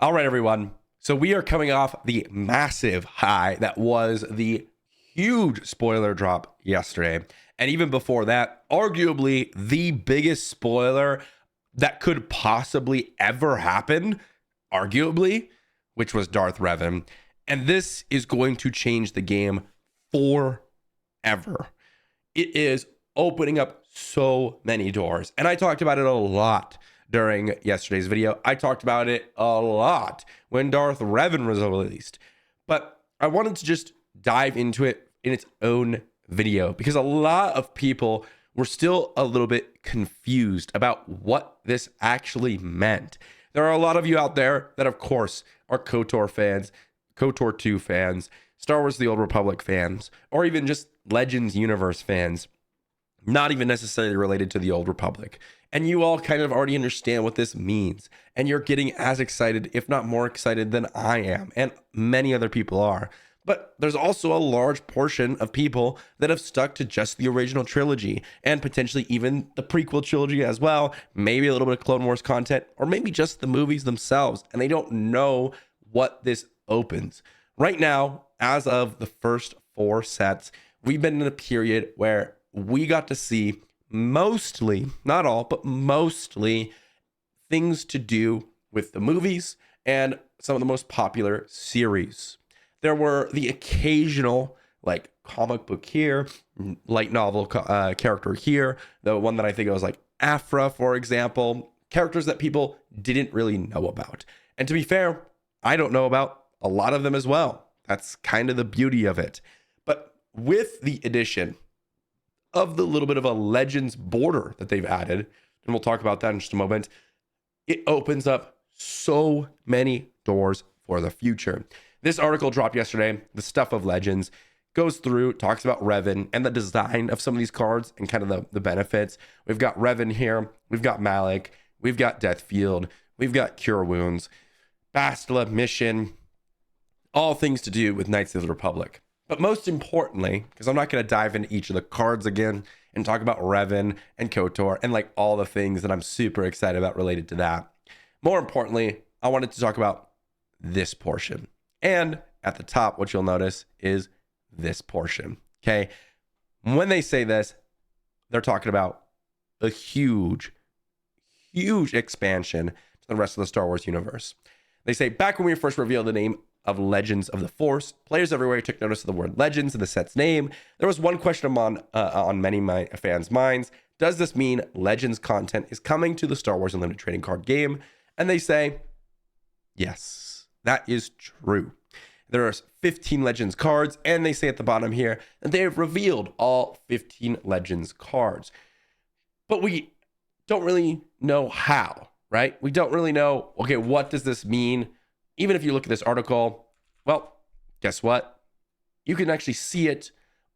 All right, everyone. So we are coming off the massive high that was the huge spoiler drop yesterday. And even before that, arguably the biggest spoiler that could possibly ever happen, arguably, which was Darth Revan. And this is going to change the game forever. It is opening up so many doors. And I talked about it a lot during yesterday's video. I talked about it a lot when Darth Revan was released. But I wanted to just dive into it in its own video because a lot of people were still a little bit confused about what this actually meant. There are a lot of you out there that, of course, are KOTOR fans, KOTOR 2 fans, Star Wars The Old Republic fans, or even just Legends Universe fans, not even necessarily related to the Old Republic. And you all kind of already understand what this means. And you're getting as excited, if not more excited than I am, and many other people are. But there's also a large portion of people that have stuck to just the original trilogy and potentially even the prequel trilogy as well, maybe a little bit of Clone Wars content, or maybe just the movies themselves. And they don't know what this opens. Right now, as of the first 4 sets, we've been in a period where we got to see mostly, not all, but mostly things to do with the movies and some of the most popular series. There were the occasional like comic book here, light novel character here. The one that I think it was like Afra, for example, characters that people didn't really know about. And to be fair, I don't know about a lot of them as well. That's kind of the beauty of it. But with the addition of the little bit of a Legends border that they've added, and we'll talk about that in just a moment, it opens up so many doors for the future. This article dropped yesterday, The Stuff of Legends, goes through, talks about Revan and the design of some of these cards and kind of the benefits. We've got Revan here, we've got Malak, we've got Deathfield, we've got Cure Wounds, Bastila, Mission, all things to do with Knights of the Republic. But most importantly, because I'm not going to dive into each of the cards again and talk about Revan and KOTOR and like all the things that I'm super excited about related to that. More importantly, I wanted to talk about this portion. And at the top, what you'll notice is this portion. Okay. When they say this, they're talking about a huge, huge expansion to the rest of the Star Wars universe. They say, back when we first revealed the name of Legends of the Force, players everywhere took notice of the word Legends in the set's name. There was one question on many of my fans' minds. Does this mean Legends content is coming to the Star Wars Unlimited Trading Card game? And they say, yes, that is true. There are 15 Legends cards, and they say at the bottom here that they have revealed all 15 Legends cards. But we don't really know how, right? We don't really know, okay, what does this mean? Even if you look at this article, well, guess what? You can actually see it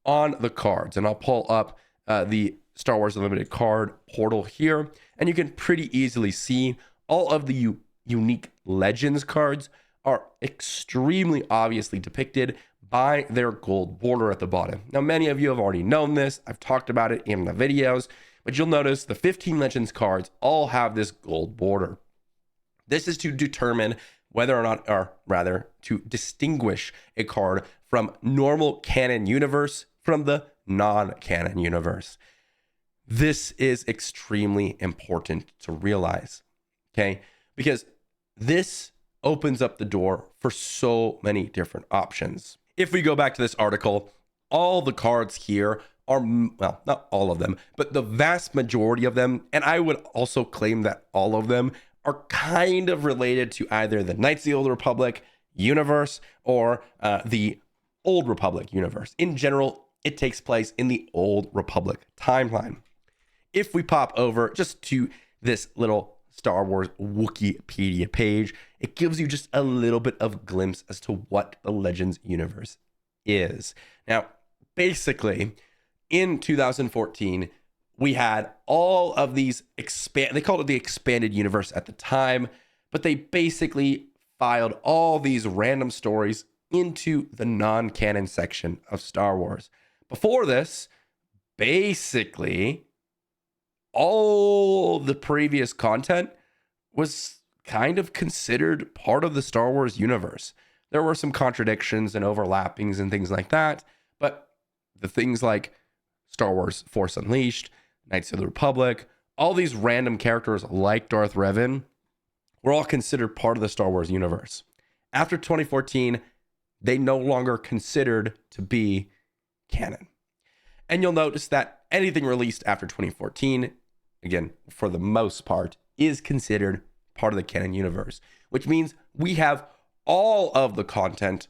on the cards. And I'll pull up the Star Wars Unlimited card portal here. And you can pretty easily see all of the unique Legends cards are extremely obviously depicted by their gold border at the bottom. Now, many of you have already known this. I've talked about it in the videos. But you'll notice the 15 Legends cards all have this gold border. This is to determine whether or not, or rather, to distinguish a card from normal canon universe from the non-canon universe. This is extremely important to realize, okay? Because this opens up the door for so many different options. If we go back to this article, all the cards here are, well, not all of them, but the vast majority of them, and I would also claim that all of them are kind of related to either the Knights of the Old Republic universe or the Old Republic universe. In general, it takes place in the Old Republic timeline. If we pop over just to this little Star Wars Wikipedia page, it gives you just a little bit of glimpse as to what the Legends universe is. Now, basically, in 2014, we had all of these they called it the expanded universe at the time, but they basically filed all these random stories into the non-canon section of Star Wars. Before this, basically all the previous content was kind of considered part of the Star Wars universe. There were some contradictions and overlappings and things like that, but the things like Star Wars Force Unleashed, Knights of the Republic, all these random characters like Darth Revan were all considered part of the Star Wars universe. After 2014, they no longer considered to be canon. And you'll notice that anything released after 2014, again, for the most part, is considered part of the canon universe, which means we have all of the content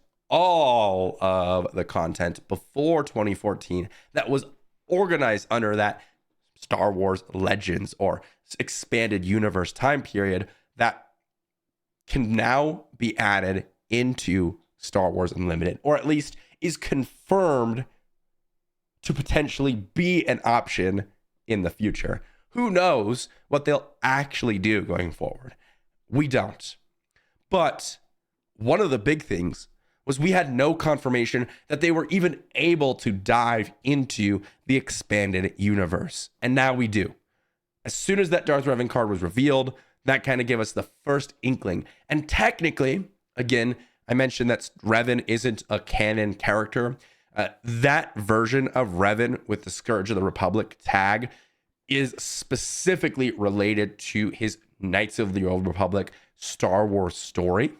before 2014 that was organized under that Star Wars Legends or expanded universe time period that can now be added into Star Wars Unlimited, or at least is confirmed to potentially be an option in the future. Who knows what they'll actually do going forward? We don't. But one of the big things was we had no confirmation that they were even able to dive into the expanded universe. And now we do. As soon as that Darth Revan card was revealed, that kind of gave us the first inkling. And technically, again, I mentioned that Revan isn't a canon character. That version of Revan with the Scourge of the Republic tag is specifically related to his Knights of the Old Republic Star Wars story.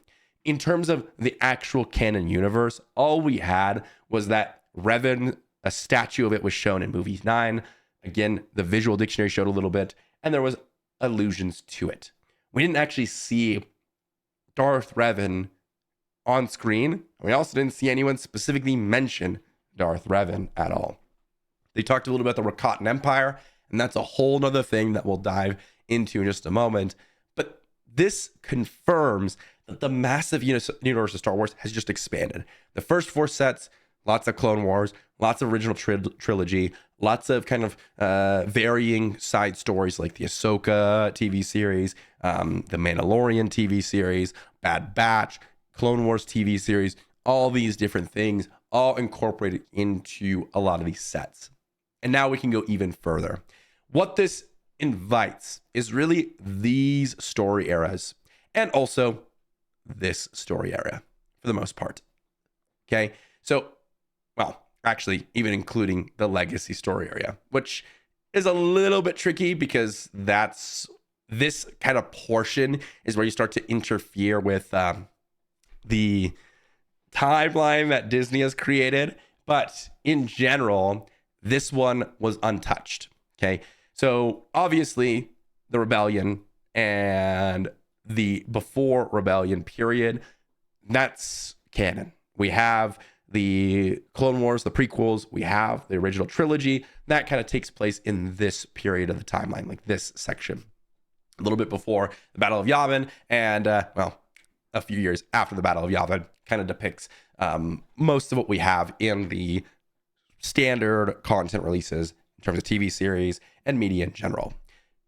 In terms of the actual canon universe, all we had was that Revan, a statue of it was shown in Movie 9. Again, the visual dictionary showed a little bit, and there was allusions to it. We didn't actually see Darth Revan on screen. We also didn't see anyone specifically mention Darth Revan at all. They talked a little bit about the Rakatan Empire, and that's a whole nother thing that we'll dive into in just a moment. But this confirms that the massive universe of Star Wars has just expanded. The first 4 sets, lots of Clone Wars, lots of original trilogy, lots of kind of varying side stories like the Ahsoka TV series, the Mandalorian TV series, Bad Batch, Clone Wars TV series, all these different things, all incorporated into a lot of these sets. And now we can go even further. What this invites is really these story eras and also this story area for the most part. Okay. So, well, actually, even including the legacy story area, which is a little bit tricky because this kind of portion is where you start to interfere with the timeline that Disney has created. But in general, this one was untouched. Okay. So obviously the rebellion and the before rebellion period, that's canon. We have the Clone Wars, the prequels, we have the original trilogy. That kind of takes place in this period of the timeline, like this section. A little bit before the Battle of Yavin and, a few years after the Battle of Yavin kind of depicts most of what we have in the standard content releases in terms of TV series and media in general.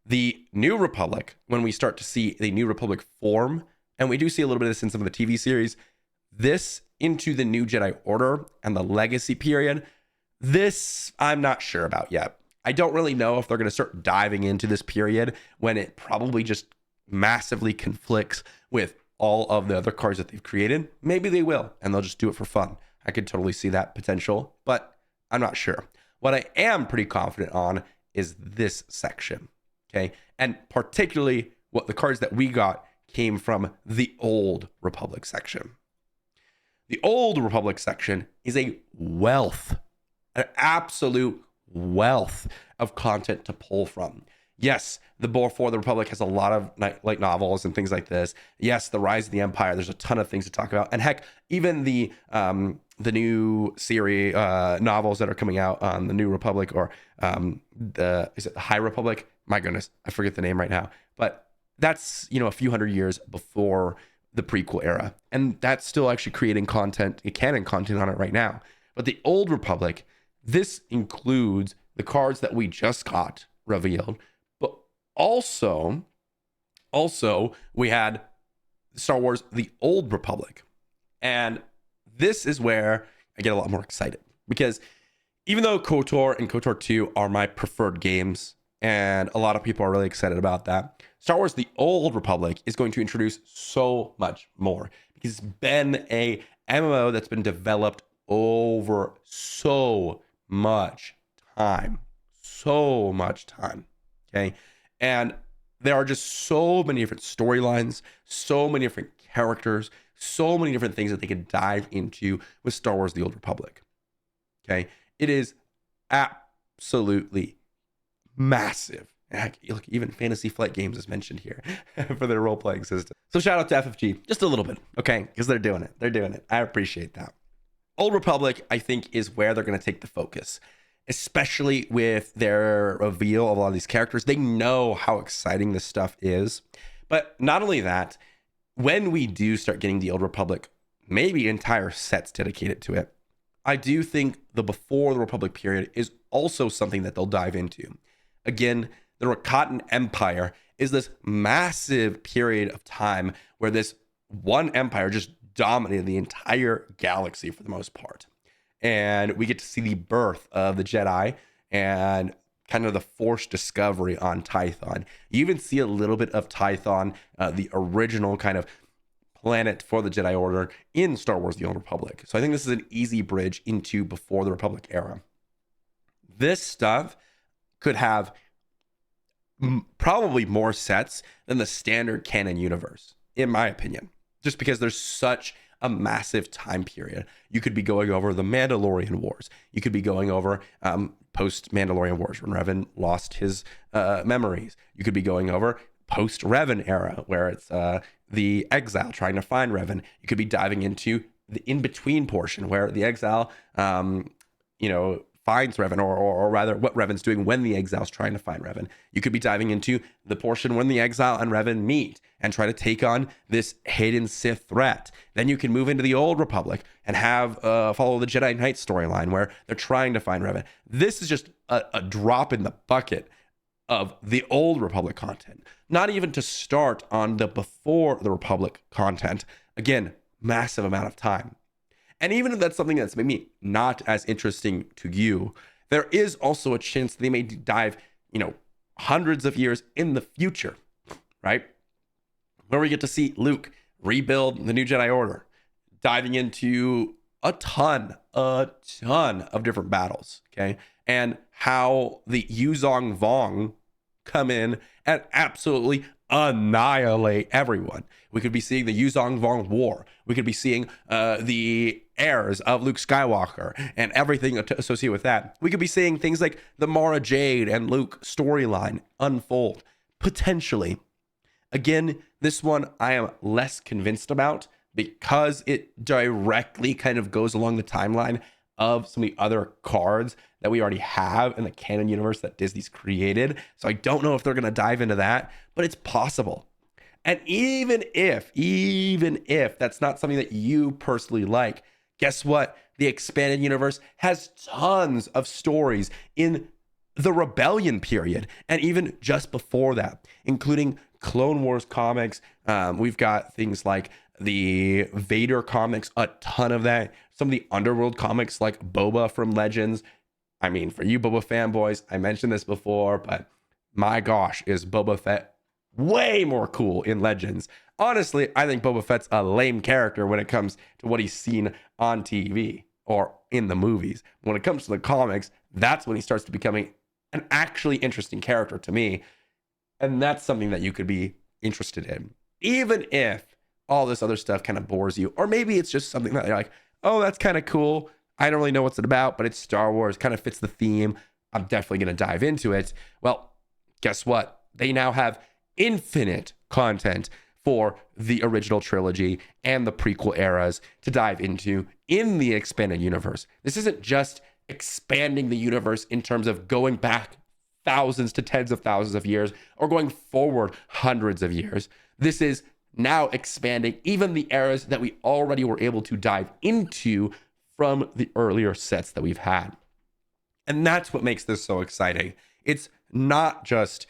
The New Republic, when we start to see the New Republic form, and we do see a little bit of this in some of the TV series, this into the New Jedi Order and the Legacy period, this I'm not sure about yet. I don't really know if they're going to start diving into this period when it probably just massively conflicts with all of the other cards that they've created. Maybe they will, and they'll just do it for fun. I could totally see that potential, but I'm not sure. What I am pretty confident on is this section. Okay. And particularly what the cards that we got came from the Old Republic section. The Old Republic section is an absolute wealth of content to pull from. Yes, the Before the Republic has a lot of light novels and things like this. Yes, the Rise of the Empire, there's a ton of things to talk about. And heck, even the new series novels that are coming out on the New Republic or is it the High Republic? My goodness, I forget the name right now. But that's, a few hundred years before the prequel era. And that's still actually creating content, canon content on it right now. But the Old Republic, this includes the cards that we just got revealed. But also we had Star Wars, the Old Republic. And this is where I get a lot more excited. Because even though KOTOR and KOTOR 2 are my preferred games, and a lot of people are really excited about that. Star Wars The Old Republic is going to introduce so much more because it's been a MMO that's been developed over so much time. So much time. Okay. And there are just so many different storylines, so many different characters, so many different things that they can dive into with Star Wars The Old Republic. Okay. It is absolutely massive. Heck, look, even Fantasy Flight Games is mentioned here for their role-playing system. So shout out to FFG, just a little bit, okay? Because they're doing it. They're doing it. I appreciate that. Old Republic, I think, is where they're going to take the focus, especially with their reveal of a lot of these characters. They know how exciting this stuff is. But not only that, when we do start getting the Old Republic, maybe entire sets dedicated to it, I do think the Before the Republic period is also something that they'll dive into. Again, the Rakatan Empire is this massive period of time where this one empire just dominated the entire galaxy for the most part. And we get to see the birth of the Jedi and kind of the Force discovery on Tython. You even see a little bit of Tython, the original kind of planet for the Jedi Order in Star Wars The Old Republic. So I think this is an easy bridge into Before the Republic era. This stuff could have probably more sets than the standard canon universe, in my opinion, just because there's such a massive time period. You could be going over the Mandalorian Wars. You could be going over post Mandalorian Wars when Revan lost his memories. You could be going over post Revan era where it's the exile trying to find Revan. You could be diving into the in between portion where the exile, finds Revan, or rather what Revan's doing when the exile's trying to find Revan. You could be diving into the portion when the exile and Revan meet and try to take on this hidden Sith threat. Then you can move into the Old Republic and have follow the Jedi Knight storyline where they're trying to find Revan. This is just a drop in the bucket of the Old Republic content. Not even to start on the Before the Republic content. Again, massive amount of time. And even if that's something that's maybe not as interesting to you, there is also a chance they may dive, hundreds of years in the future, right? Where we get to see Luke rebuild the new Jedi Order, diving into a ton of different battles, okay? And how the Yuzong Vong come in and absolutely annihilate everyone. We could be seeing the Yuzong Vong War. We could be seeing the heirs of Luke Skywalker and everything associated with that. We could be seeing things like the Mara Jade and Luke storyline unfold, potentially. Again, this one I am less convinced about because it directly kind of goes along the timeline of some of the other cards that we already have in the canon universe that Disney's created. So I don't know if they're going to dive into that, but it's possible. And even if that's not something that you personally like, guess what? The expanded universe has tons of stories in the Rebellion period and even just before that, including Clone Wars comics. We've got things like the Vader comics, a ton of that. Some of the Underworld comics like Boba from Legends. I mean, for you Boba fanboys, I mentioned this before, but my gosh, is Boba Fett way more cool in Legends. Honestly, I think Boba Fett's a lame character when it comes to what he's seen on TV or in the movies. When it comes to the comics, that's when he starts to becoming an actually interesting character to me. And that's something that you could be interested in, even if all this other stuff kind of bores you. Or maybe it's just something that you're like, oh, that's kind of cool. I don't really know what's it about, but it's Star Wars, kind of fits the theme. I'm definitely going to dive into it. Well, guess what? They now have infinite content for the original trilogy and the prequel eras to dive into in the expanded universe. This isn't just expanding the universe in terms of going back thousands to tens of thousands of years or going forward hundreds of years. This is now expanding even the eras that we already were able to dive into from the earlier sets that we've had. And that's what makes this so exciting. It's not just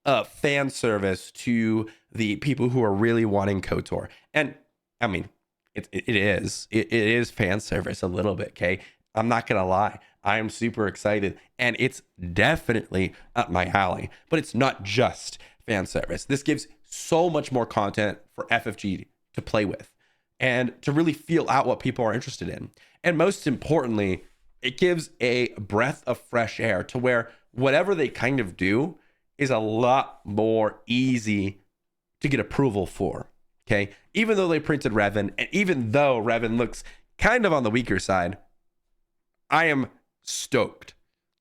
a fan service to the people who are really wanting KOTOR. And I mean, it is fan service a little bit, okay? I'm not gonna lie. I am super excited, and it's definitely up my alley. But it's not just fan service. This gives so much more content for FFG to play with and to really feel out what people are interested in. And most importantly, it gives a breath of fresh air to where whatever they kind of do is a lot more easy to get approval for. Okay. Even though they printed Revan, and even though Revan looks kind of on the weaker side, I am stoked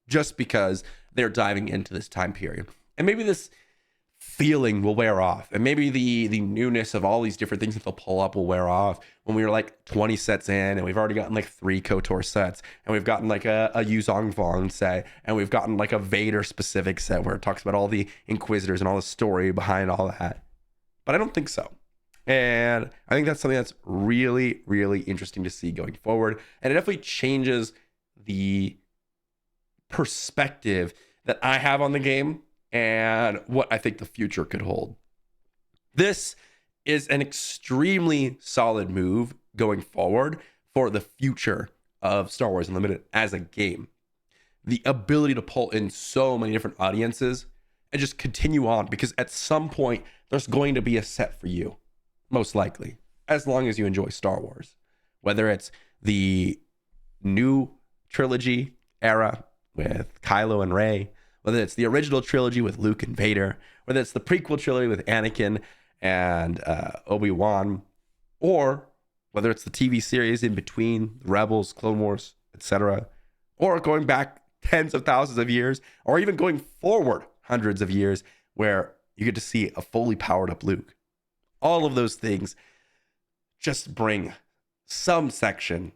just because they're diving into this time period. And maybe this feeling will wear off, and maybe the newness of all these different things that they'll pull up will wear off when we were like 20 sets in, and we've already gotten like 3 KOTOR sets, and we've gotten like a Yuzong Vong set, and we've gotten like a Vader specific set where it talks about all the Inquisitors and all the story behind all that. But I don't think so. And I think that's something that's really, really interesting to see going forward. And it definitely changes the perspective that I have on the game and what I think the future could hold. This is an extremely solid move going forward for the future of Star Wars Unlimited as a game. The ability to pull in so many different audiences and just continue on, because at some point there's going to be a set for you, most likely, as long as you enjoy Star Wars. Whether it's the new trilogy era with Kylo and Rey, whether it's the original trilogy with Luke and Vader, whether it's the prequel trilogy with Anakin and Obi-Wan, or whether it's the TV series in between, Rebels, Clone Wars, etc., or going back tens of thousands of years, or even going forward hundreds of years, where you get to see a fully powered up Luke. All of those things just bring some section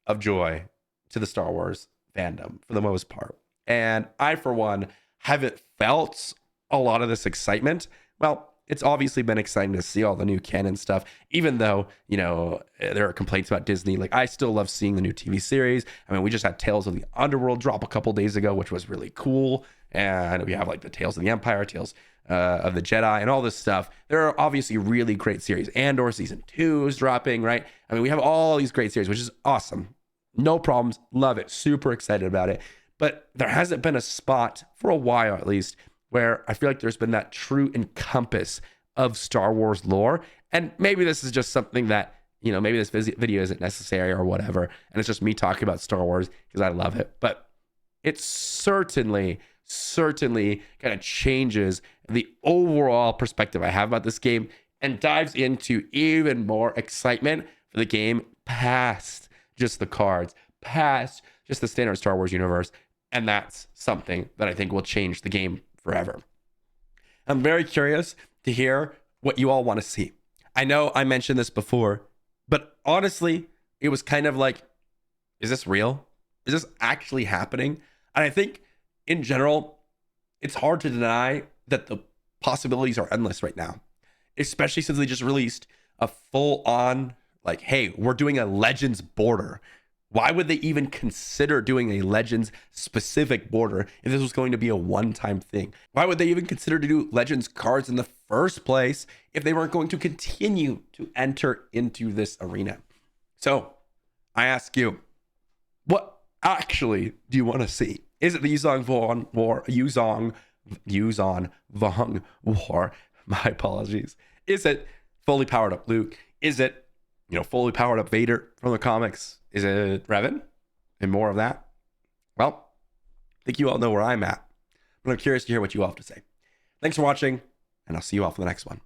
of joy to the Star Wars fandom for the most part. And I, for one, haven't felt a lot of this excitement. Well, it's obviously been exciting to see all the new canon stuff, even though, you know, there are complaints about Disney. Like, I still love seeing the new TV series. I mean, we just had Tales of the Underworld drop a couple days ago, which was really cool. And we have like the Tales of the Empire, Tales of the Jedi, and all this stuff. There are obviously really great series. Andor season 2 is dropping, right? I mean, we have all these great series, which is awesome. No problems. Love it. Super excited about it. But there hasn't been a spot, for a while at least, where I feel like there's been that true encompass of Star Wars lore. And maybe this is just something that, you know, maybe this video isn't necessary or whatever, and it's just me talking about Star Wars because I love it. But it certainly kind of changes the overall perspective I have about this game and dives into even more excitement for the game past just the cards, past just the standard Star Wars universe. And that's something that I think will change the game forever. I'm very curious to hear what you all want to see. I know I mentioned this before, but honestly, it was kind of like, is this real? Is this actually happening? And I think in general, it's hard to deny that the possibilities are endless right now, especially since they just released a full on, like, hey, we're doing a Legends border. Why would they even consider doing a Legends specific border if this was going to be a one-time thing? Why would they even consider to do Legends cards in the first place if they weren't going to continue to enter into this arena? So I ask you, what actually do you want to see? Is it the Yuzong Vong War? My apologies. Is it fully powered up Luke? Is it, you know, fully powered up Vader from the comics? Is it Revan and more of that? Well, I think you all know where I'm at, but I'm curious to hear what you all have to say. Thanks for watching, and I'll see you all for the next one.